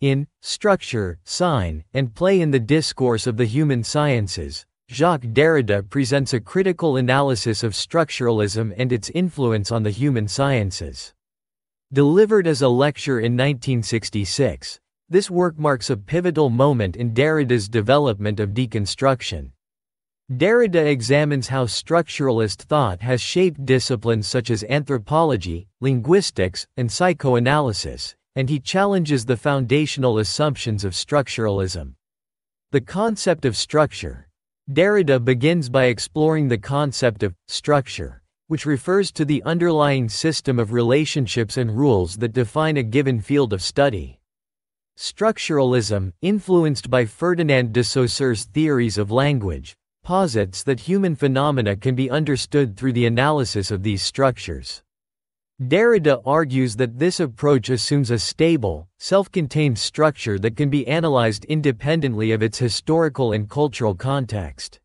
In Structure, Sign, and Play in the Discourse of the Human Sciences, Jacques Derrida presents a critical analysis of structuralism and its influence on the human sciences. Delivered as a lecture in 1966, this work marks a pivotal moment in Derrida's development of deconstruction. Derrida examines how structuralist thought has shaped disciplines such as anthropology, linguistics, and psychoanalysis, and he challenges the foundational assumptions of structuralism. The concept of structure. Derrida begins by exploring the concept of structure, which refers to the underlying system of relationships and rules that define a given field of study. Structuralism, influenced by Ferdinand de Saussure's theories of language, posits that human phenomena can be understood through the analysis of these structures. Derrida argues that this approach assumes a stable, self-contained structure that can be analyzed independently of its historical and cultural context.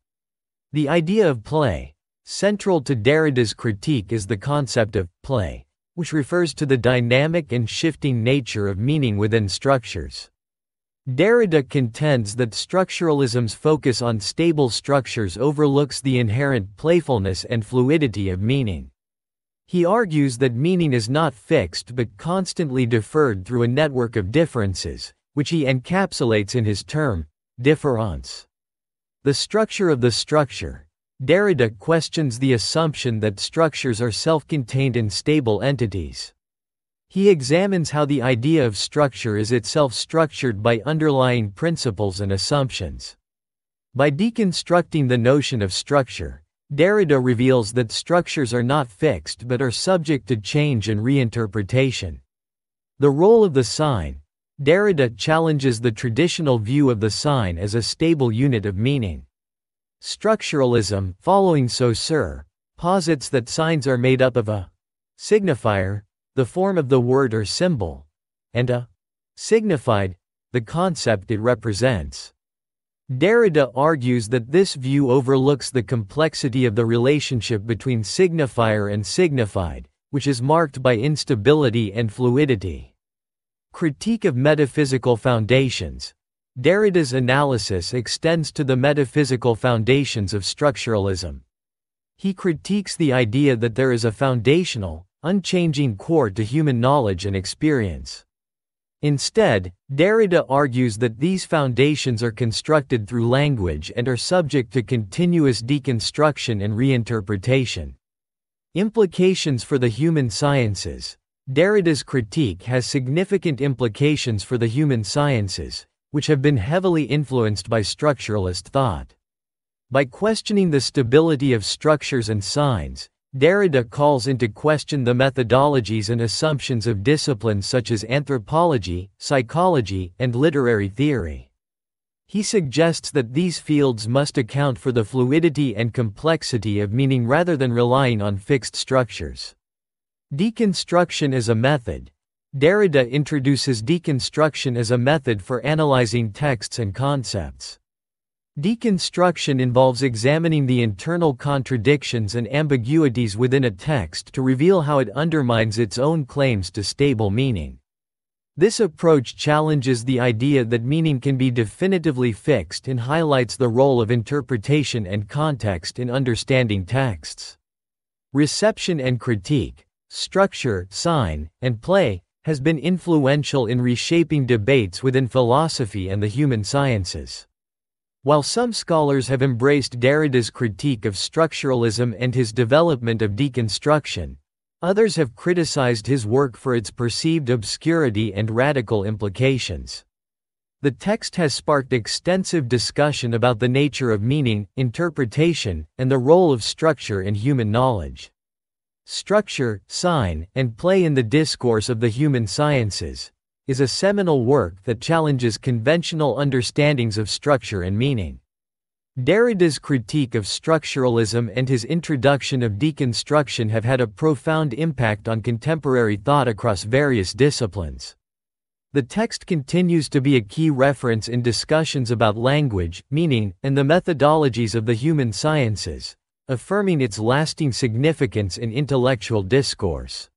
The idea of play. Central to Derrida's critique is the concept of play, which refers to the dynamic and shifting nature of meaning within structures. Derrida contends that structuralism's focus on stable structures overlooks the inherent playfulness and fluidity of meaning. He argues that meaning is not fixed but constantly deferred through a network of differences, which he encapsulates in his term, différance. The structure of the structure. Derrida questions the assumption that structures are self-contained and stable entities. He examines how the idea of structure is itself structured by underlying principles and assumptions. By deconstructing the notion of structure, Derrida reveals that structures are not fixed but are subject to change and reinterpretation. The role of the sign. Derrida challenges the traditional view of the sign as a stable unit of meaning. Structuralism, following Saussure, posits that signs are made up of a signifier, the form of the word or symbol, and a signified, the concept it represents. Derrida argues that this view overlooks the complexity of the relationship between signifier and signified, which is marked by instability and fluidity. Critique of metaphysical foundations. Derrida's analysis extends to the metaphysical foundations of structuralism. He critiques the idea that there is a foundational, unchanging core to human knowledge and experience. Instead, Derrida argues that these foundations are constructed through language and are subject to continuous deconstruction and reinterpretation. Implications for the human sciences. Derrida's critique has significant implications for the human sciences, which have been heavily influenced by structuralist thought. By questioning the stability of structures and signs, Derrida calls into question the methodologies and assumptions of disciplines such as anthropology, psychology, and literary theory. He suggests that these fields must account for the fluidity and complexity of meaning rather than relying on fixed structures. Deconstruction as a method. Derrida introduces deconstruction as a method for analyzing texts and concepts. Deconstruction involves examining the internal contradictions and ambiguities within a text to reveal how it undermines its own claims to stable meaning. This approach challenges the idea that meaning can be definitively fixed and highlights the role of interpretation and context in understanding texts. Reception and critique. Structure, sign, and play has been influential in reshaping debates within philosophy and the human sciences. While some scholars have embraced Derrida's critique of structuralism and his development of deconstruction, others have criticized his work for its perceived obscurity and radical implications. The text has sparked extensive discussion about the nature of meaning, interpretation, and the role of structure in human knowledge. Structure, Sign, and Play in the Discourse of the Human Sciences is a seminal work that challenges conventional understandings of structure and meaning. Derrida's critique of structuralism and his introduction of deconstruction have had a profound impact on contemporary thought across various disciplines. The text continues to be a key reference in discussions about language, meaning, and the methodologies of the human sciences, affirming its lasting significance in intellectual discourse.